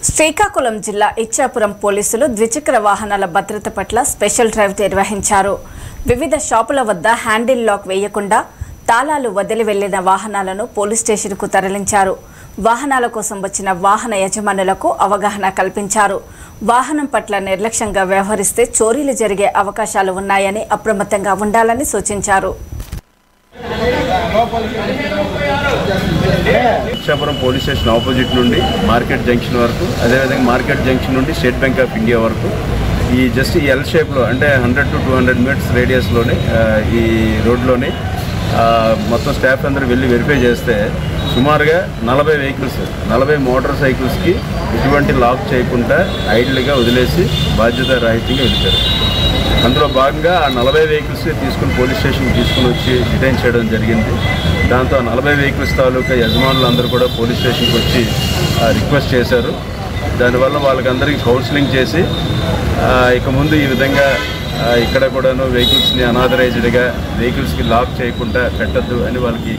శ్రీకాకుళం జిల్లా ఇచ్చాపురం పోలీసులు ద్విచక్ర వాహనాల భద్రత పట్ల స్పెషల్ డ్రైవ్ నిర్వహించారు. వివిధ షాపుల వద్ద హ్యాండిల్ లాక్ వేయకుండా తాళాలు వదిలి వెళ్లిన వాహనాలను పోలీస్ స్టేషన్కు తరలించారు. వాహనాల కోసం వచ్చిన వాహన యజమానులకు అవగాహన కల్పించారు. వాహనం పట్ల నిర్లక్ష్యంగా వ్యవహరిస్తే చోరీలు జరిగే అవకాశాలు ఉన్నాయని అప్రమత్తంగా ఉండాలని సూచించారు. ఇచ్చాపురం పోలీస్ స్టేషన్ ఆపోజిట్ నుండి మార్కెట్ జంక్షన్ వరకు, అదేవిధంగా మార్కెట్ జంక్షన్ నుండి స్టేట్ బ్యాంక్ ఆఫ్ ఇండియా వరకు ఈ జస్ట్ ఈ ఎల్ షేప్లో అంటే 100 to 200 మీటర్స్ రేడియస్లోనే ఈ రోడ్లోనే మొత్తం స్టాఫ్ అందరూ వెళ్ళి వెరిఫై చేస్తే సుమారుగా 40 వెహికల్స్, 40 మోటార్ సైకిల్స్కి ఎటువంటి లాక్ చేయకుండా ఐడిల్గా వదిలేసి బాధ్యత రాహిత్యంగా వెళ్తారు. అందులో భాగంగా ఆ 40 వెహికల్స్ తీసుకుని పోలీస్ స్టేషన్కి తీసుకుని వచ్చి డిటైన్ చేయడం జరిగింది. దాంతో 40 వెహికల్స్ తాలూకా యజమానులు అందరూ కూడా పోలీస్ స్టేషన్కి వచ్చి రిక్వెస్ట్ చేశారు. దానివల్ల వాళ్ళకందరికీ కౌన్సిలింగ్ చేసి ఇక ముందు ఈ విధంగా ఇక్కడ కూడాను వెహికల్స్ని అనాథరైజ్డ్గా వెహికల్స్కి లాక్ చేయకుండా పెట్టద్దు అని వాళ్ళకి